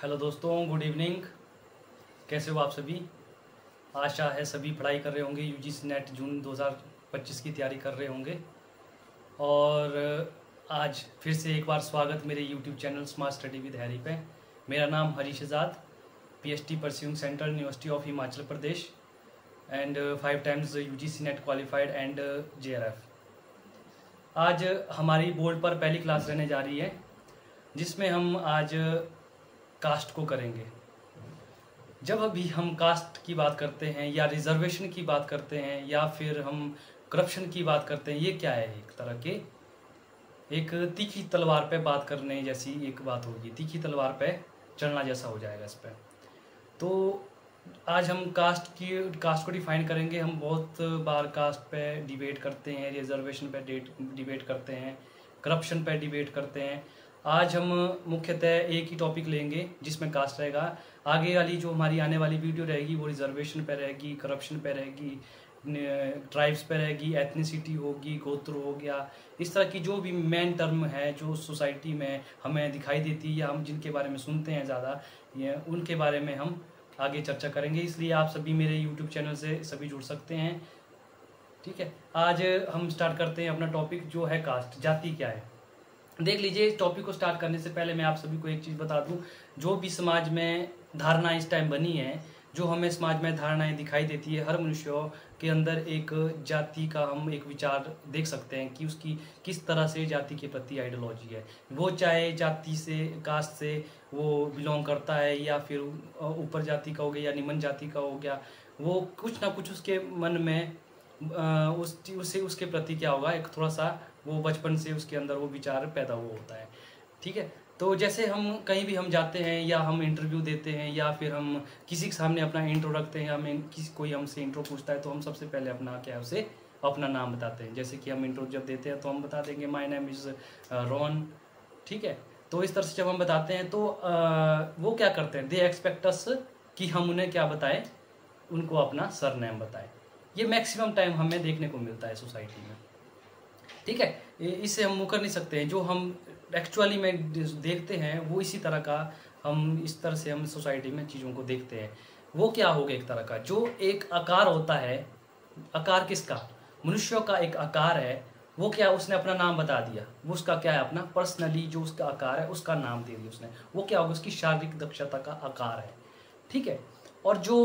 Hello दोस्तों, good evening. कैसे हो आप सभी? आशा है सभी पढ़ाई कर रहे होंगे, यूजीसी नेट जून 2025 की तैयारी कर रहे होंगे। और आज फिर से एक बार स्वागत मेरे YouTube channel smart study with Harry पे। मेरा नाम Harish Azad, PhD pursuing central university of Himachal Pradesh and 5 times UGC NET qualified and JRF. आज हमारी बोर्ड पर पहली क्लास रहने जा रही है, जिसमें हम आज कास्ट को करेंगे। जब अभी हम कास्ट की बात करते हैं या रिजर्वेशन की बात करते हैं या फिर हम करप्शन की बात करते हैं, ये क्या है? एक तरह के एक तीखी तलवार पे बात करने जैसी एक बात होगी, तीखी तलवार पे चलना जैसा हो जाएगा इस पर। तो आज हम कास्ट को डिफाइन करेंगे। हम बहुत बार कास्ट पे डिबेट करते हैं, रिजर्वेशन पे डिबेट करते हैं, करप्शन पे डिबेट करते हैं। आज हम मुख्यतः एक ही टॉपिक लेंगे जिसमें कास्ट रहेगा। आगे वाली जो हमारी आने वाली वीडियो रहेगी वो रिजर्वेशन पे रहेगी, करप्शन पे रहेगी, ट्राइब्स पे रहेगी, एथनिसिटी होगी, गोत्र हो गया। इस तरह की जो भी मेन टर्म है जो सोसाइटी में हमें दिखाई देती है या हम जिनके बारे में सुनते हैं ज़्यादा, उनके बारे में हम आगे चर्चा करेंगे। इसलिए आप सभी मेरे यूट्यूब चैनल से सभी जुड़ सकते हैं। ठीक है, आज हम स्टार्ट करते हैं अपना टॉपिक जो है कास्ट, जाति क्या है। देख लीजिए, इस टॉपिक को स्टार्ट करने से पहले मैं आप सभी को एक चीज़ बता दूं। जो भी समाज में धारणा इस टाइम बनी है, जो हमें समाज में धारणाएं दिखाई देती है, हर मनुष्यों के अंदर एक जाति का हम एक विचार देख सकते हैं कि उसकी किस तरह से जाति के प्रति आइडियोलॉजी है। वो चाहे जाति से, कास्ट से वो बिलोंग करता है या फिर ऊपर जाति का हो गया या निम्न जाति का हो गया, वो कुछ ना कुछ उसके मन में उसके प्रति क्या होगा, एक थोड़ा सा वो बचपन से उसके अंदर वो विचार पैदा हुआ होता है। ठीक है, तो जैसे हम कहीं भी हम जाते हैं या हम इंटरव्यू देते हैं या फिर हम किसी के सामने अपना इंट्रो रखते हैं, हमें कोई हमसे इंट्रो पूछता है तो हम सबसे पहले अपना क्या है उसे अपना नाम बताते हैं। जैसे कि हम इंट्रो जब देते हैं तो हम बता देंगे माय नेम इज़ रोहन। ठीक है, तो इस तरह से जब हम बताते हैं तो वो क्या करते हैं, दे एक्सपेक्ट अस कि हम उन्हें क्या बताएं, उनको अपना सरनेम बताएं। ये मैक्सिमम टाइम हमें देखने को मिलता है सोसाइटी में। ठीक है, इससे हम मुकर नहीं सकते हैं। जो हम एक्चुअली में देखते हैं वो इसी तरह का, हम इस तरह से हम सोसाइटी में चीज़ों को देखते हैं। वो क्या होगा, एक तरह का जो एक आकार होता है। आकार किसका? मनुष्यों का एक आकार है। वो क्या, उसने अपना नाम बता दिया, वो उसका क्या है, अपना पर्सनली जो उसका आकार है उसका नाम दे दिया उसने। वो क्या होगा, उसकी शारीरिक दक्षता का आकार है। ठीक है, और जो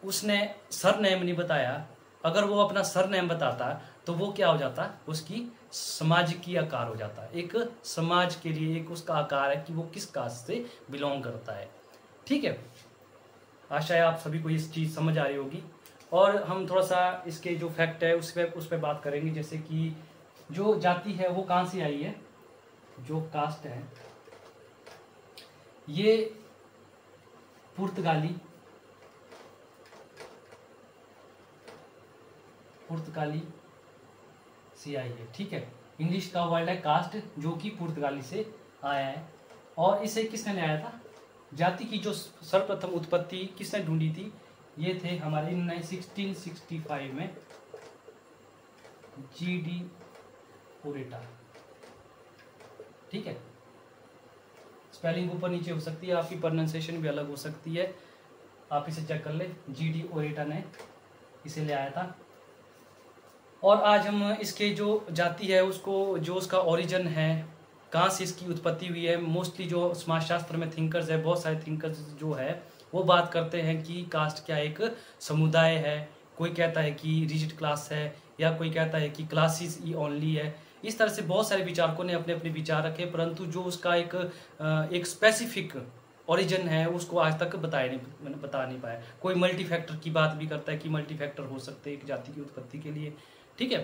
उसने सरनेम नहीं बताया, अगर वो अपना सरनेम बताता तो वो क्या हो जाता, उसकी समाज की आकार हो जाता है। एक समाज के लिए एक उसका आकार है कि वो किस कास्ट से बिलोंग करता है। ठीक है, आशा है आप सभी को इस चीज़ समझ आ रही होगी। और हम थोड़ा सा इसके जो फैक्ट है उस पर बात करेंगे। जैसे कि जो जाति है वो कहाँ से आई है, जो कास्ट है ये पुर्तगाली से आई है। ठीक है, इंग्लिश का वर्ड है कास्ट, जो कि पुर्तगाली से आया है। और इसे किसने लाया था, जाति की जो सर्वप्रथम उत्पत्ति किसने ढूंढी थी, ये थे हमारे 1665 में G.D. ओरेटा। ठीक है, स्पेलिंग ऊपर नीचे हो सकती है, आपकी प्रोनाउंसिएशन भी अलग हो सकती है, आप इसे चेक कर ले। G.D. ओरेटा ने इसे ले आया था। और आज हम इसके जो जाति है उसको, जो उसका ओरिजिन है, कहाँ से इसकी उत्पत्ति हुई है, मोस्टली जो समाजशास्त्र में थिंकर्स है, बहुत सारे थिंकर्स जो है वो बात करते हैं कि कास्ट क्या एक समुदाय है। कोई कहता है कि रिजिड क्लास है, या कोई कहता है कि क्लासेस ही ओनली है। इस तरह से बहुत सारे विचारकों ने अपने अपने विचार रखे, परंतु जो उसका एक स्पेसिफिक ओरिजिन है उसको आज तक बता नहीं पाया। कोई मल्टी फैक्टर की बात भी करता है कि मल्टी फैक्टर हो सकते हैं एक जाति की उत्पत्ति के लिए। ठीक है,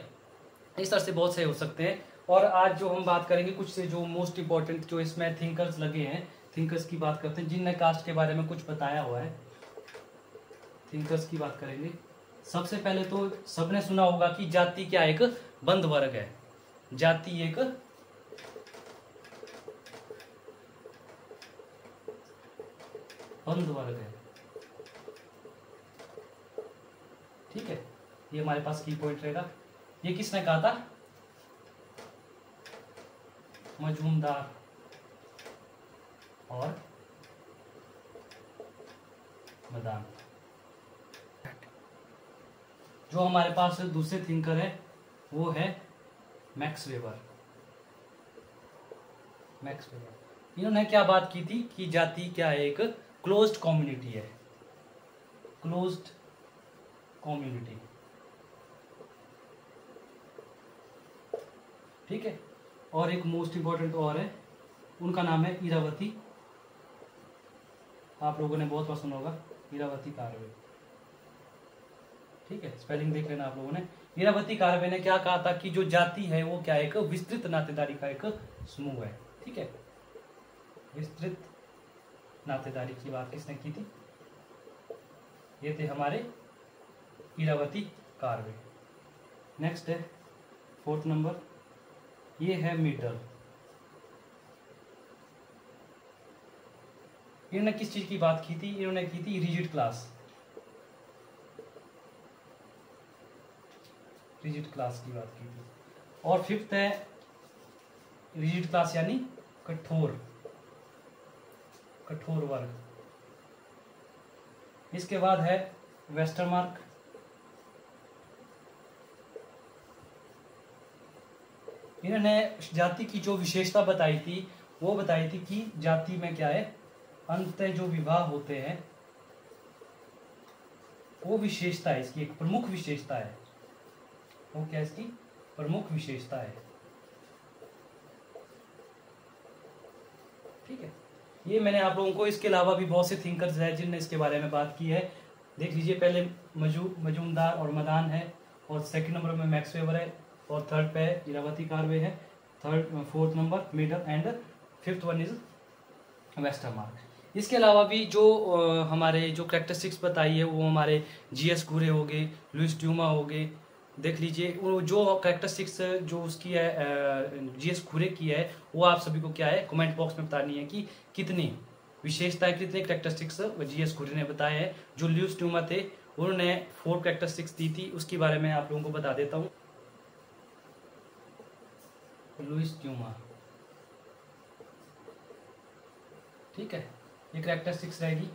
इस तरह से बहुत से हो सकते हैं। और आज जो हम बात करेंगे कुछ से जो मोस्ट इंपॉर्टेंट जो इसमें थिंकर्स लगे हैं, थिंकर्स की बात करते हैं जिनने कास्ट के बारे में कुछ बताया हुआ है। थिंकर्स की बात करेंगे। सबसे पहले तो सबने सुना होगा कि जाति क्या एक बंद वर्ग है। जाति एक बंद वर्ग है। ठीक है, ये हमारे पास की पॉइंट रहेगा। ये किसने कहा था, मजूमदार और मदान। जो हमारे पास दूसरे थिंकर है वो है मैक्स वेबर। इन्होंने क्या बात की थी कि जाति क्या है, एक क्लोज्ड कम्युनिटी है, क्लोज्ड कम्युनिटी। ठीक है। और एक मोस्ट इंपॉर्टेंट और है, उनका नाम है इरावती। आप लोगों ने बहुत बार सुना होगा, इरावती कार्वे। ठीक है, स्पेलिंग देख लेना आप लोगों ने। इरावती कार्वे ने क्या कहा था कि जो जाति है वो क्या है, एक विस्तृत नातेदारी का एक समूह है। ठीक है, विस्तृत नातेदारी की बात किसने की थी? ये थे हमारे इरावती कार्वे। नेक्स्ट है 4th नंबर, ये है मीटल। इन्होंने किस चीज की बात की थी? इन्होंने की थी रिजिड क्लास, रिजिड क्लास की बात की थी। और 5th है रिजिड क्लास यानी कठोर, कठोर वर्ग। इसके बाद है वेस्टरमार्क। इन्होंने जाति की जो विशेषता बताई थी वो बताई थी कि जाति में क्या है, अंतः जो विवाह होते हैं वो विशेषता है, इसकी एक प्रमुख विशेषता है। वो क्या इसकी प्रमुख विशेषता है। ठीक है, ये मैंने आप लोगों को, इसके अलावा भी बहुत से थिंकर्स हैं जिनने इसके बारे में बात की है। देख लीजिए, पहले मजूमदार और मदान है, और 2nd नंबर में मैक्स वेबर है, और 3rd पे इरावती कार्वे है, 4th number metal, and 5th one is Westermarck. इसके अलावा भी जो हमारे जो कैरेक्टरिस्टिक्स बताई है वो हमारे जीएस घुरे हो गए, लुइस ड्यूमा हो गए। देख लीजिए, वो जो कैरेक्टरिस्टिक्स जो उसकी है जीएस घुरे की है, वो आप सभी को क्या है कमेंट बॉक्स में बतानी है कि कितनी विशेषताएं, कितने कैरेक्टरिस्टिक्स जीएस घुरे ने बताए हैं। जो लुइस ड्यूमा थे उन्होंने 4 कैरेक्टरिस्टिक्स दी थी, उसके बारे में आप लोगों को बता देता हूँ। लुइस ड्यूमा, ठीक है, ये कैरेक्टरिस्टिक्स रहेगी।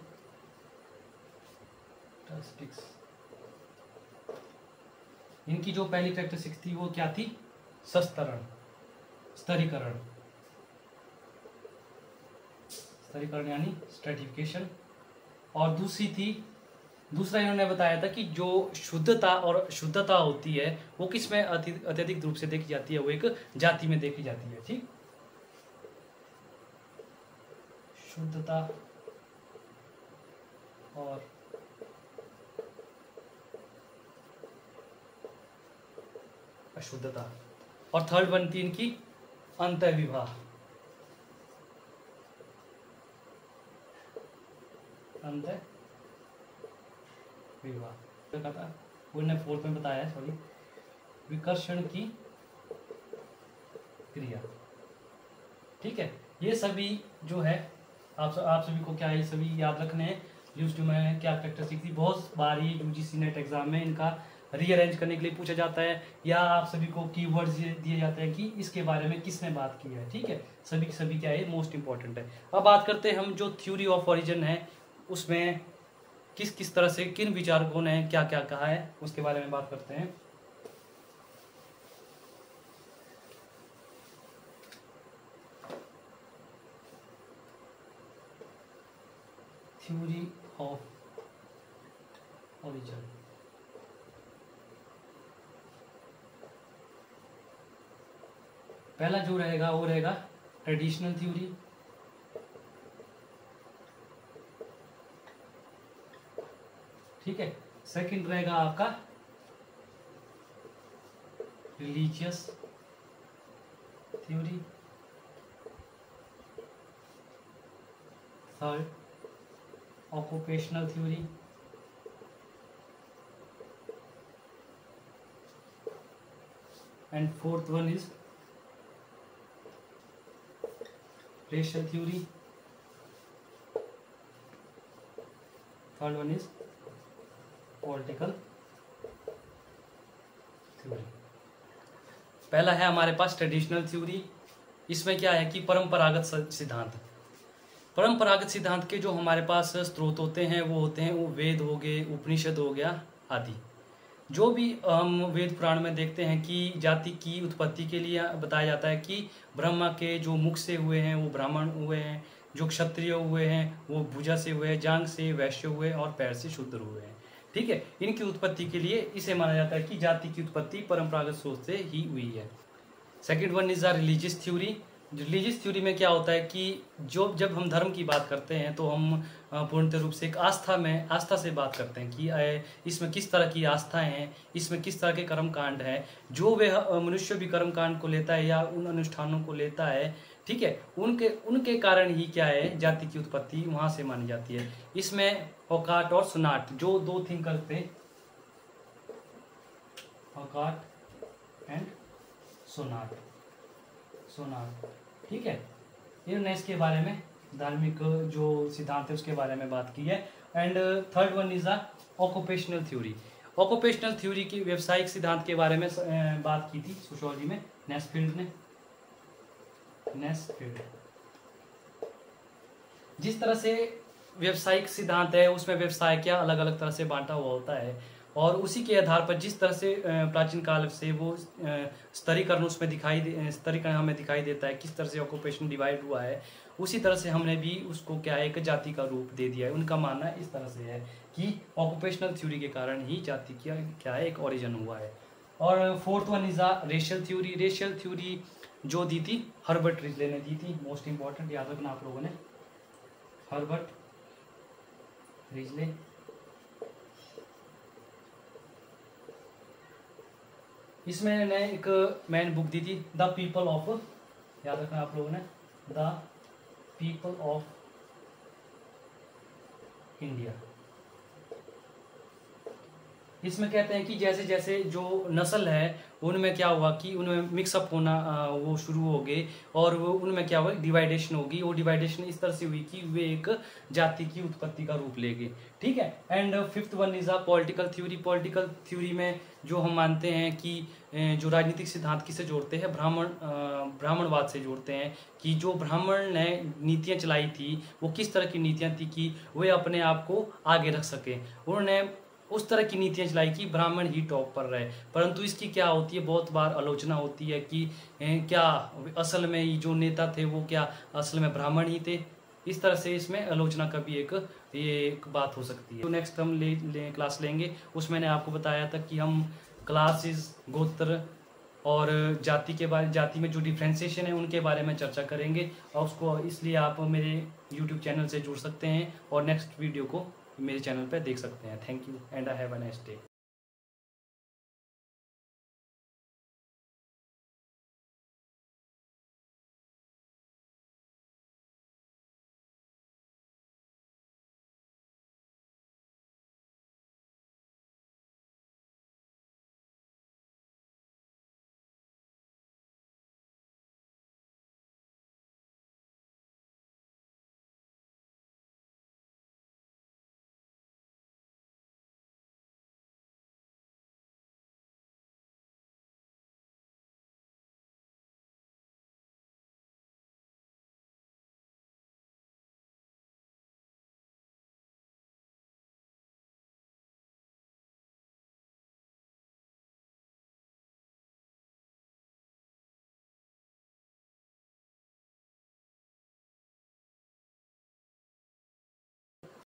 इनकी जो पहली कैरेक्टरिस्टिक्स थी वो क्या थी? सस्तरण, स्तरीकरण, स्तरीकरण यानी स्ट्रेटिफिकेशन। और दूसरा इन्होंने बताया था कि जो शुद्धता और शुद्धता होती है वो किस में अत्यधिक रूप से देखी जाती है, वो एक जाति में देखी जाती है। ठीक, शुद्धता और अशुद्धता। और 3rd बनती है इनकी अंतःविवाह, अंतःविवाह उन्होंने 4th में बताया है, सॉरी, विकर्षण की क्रिया। ठीक है, ये सभी जो है आप सभी को क्या है, ये सभी याद रखने हैं। यूज टू में क्या कैरेक्टरिस्टिक थी, बहुत बार ये यूजीसी नेट एग्जाम में इनका रीअरेंज करने के लिए पूछा जाता है, या आप सभी को कीवर्ड्स दिए जाते हैं कि इसके बारे में किसने बात की है। ठीक है, सभी क्या है मोस्ट इंपॉर्टेंट है। अब बात करते हैं हम जो थ्योरी ऑफ ओरिजिन है उसमें किस तरह से किन विचारकों ने क्या क्या कहा है, उसके बारे में बात करते हैं। थ्योरी ऑफ ओरिजिन, पहला जो रहेगा वो रहेगा ट्रेडिशनल थ्योरी। ठीक है, सेकंड रहेगा आपका religious theory. Third occupational theory. And 4th one is racial theory. Third one is political theory. पहला है हमारे पास ट्रेडिशनल थ्योरी। इसमें क्या है कि परंपरागत सिद्धांत, परंपरागत सिद्धांत के जो हमारे पास स्रोत होते हैं वो वेद हो गए, उपनिषद हो गया आदि। जो भी हम वेद पुराण में देखते हैं कि जाति की उत्पत्ति के लिए बताया जाता है कि ब्रह्मा के जो मुख से हुए हैं वो ब्राह्मण हुए हैं, जो क्षत्रिय हुए हैं वो भुजा से हुए हैं, जांग से वैश्य हुए और पैर से शूद्र हुए हैं। ठीक है, इनकी उत्पत्ति के लिए इसे माना जाता है कि जाति की उत्पत्ति परंपरागत सोच से ही हुई है। Second one is the religious theory. Religious theory में क्या होता है कि जब हम धर्म की बात करते हैं तो हम पूर्णतः रूप से एक आस्था से बात करते हैं कि इसमें किस तरह की आस्थाएं हैं, इसमें किस तरह के कर्म कांड हैं। जो वह मनुष्य भी कर्म कांड को लेता है या उन अनुष्ठानों को लेता है, ठीक है, उनके कारण ही क्या है, जाति की उत्पत्ति वहां से मानी जाती है। इसमें औकाट और सुनाट जो दो थिंग करते हैं, औकाट एंड सोनाट, ठीक है, इन्होंने इसके बारे में धार्मिक जो सिद्धांत है उसके बारे में बात की है। And third one is the occupational theory. Occupational theory की व्यवसायिक सिद्धांत के बारे में बात की थी सोशियोलॉजी में नेस्फील्ड ने। जिस तरह से व्यवसायिक सिद्धांत है उसमें व्यवसाय क्या अलग अलग तरह से बांटा हुआ होता है और उसी के आधार पर जिस तरह से प्राचीन काल से वो स्तरीकरण उसमें स्तरीकरण हमें दिखाई देता है, किस तरह से ऑक्यूपेशन डिवाइड हुआ है, उसी तरह से हमने भी उसको क्या है, एक जाति का रूप दे दिया है। उनका मानना इस तरह से है कि ऑक्यूपेशनल थ्योरी के कारण ही जाति की क्या है, एक ओरिजिन हुआ है। और fourth one is the racial theory. Racial theory जो दी थी हर्बर्ट रिजले ने दी थी, मोस्ट इंपॉर्टेंट याद रखना आप लोगों ने, हर्बर्ट रिजले। इसमें ने एक मैन बुक दी थी द पीपल ऑफ, याद रखना आप लोगों ने, द पीपल ऑफ इंडिया। इसमें कहते हैं कि जैसे जैसे जो नस्ल है उनमें क्या हुआ कि उनमें मिक्सअप होना वो शुरू हो गए और वो उनमें क्या हुआ, डिवाइडेशन होगी। वो डिवाइडेशन इस तरह से हुई कि वे एक जाति की उत्पत्ति का रूप ले गए। ठीक है, and fifth one is a political theory. Political theory में जो हम मानते हैं कि जो राजनीतिक सिद्धांत किसे जोड़ते हैं, ब्राह्मणवाद से जोड़ते हैं कि जो ब्राह्मण ने नीतियाँ चलाई थी वो किस तरह की नीतियाँ थी कि वे अपने आप को आगे रख सके। उन्होंने उस तरह की नीतियाँ चलाई कि ब्राह्मण ही टॉप पर रहे, परंतु इसकी क्या होती है, बहुत बार आलोचना होती है कि क्या असल में ये जो नेता थे वो क्या असल में ब्राह्मण ही थे। इस तरह से इसमें आलोचना का भी एक बात हो सकती है। तो नेक्स्ट हम क्लास लेंगे, उसमें मैंने आपको बताया था कि हम क्लासेस, गोत्र और जाति में जो डिफ्रेंसिएशन है उनके बारे में चर्चा करेंगे और उसको इसलिए आप मेरे यूट्यूब चैनल से जुड़ सकते हैं और नेक्स्ट वीडियो को मेरे चैनल पर देख सकते हैं। Thank you and I have a nice day.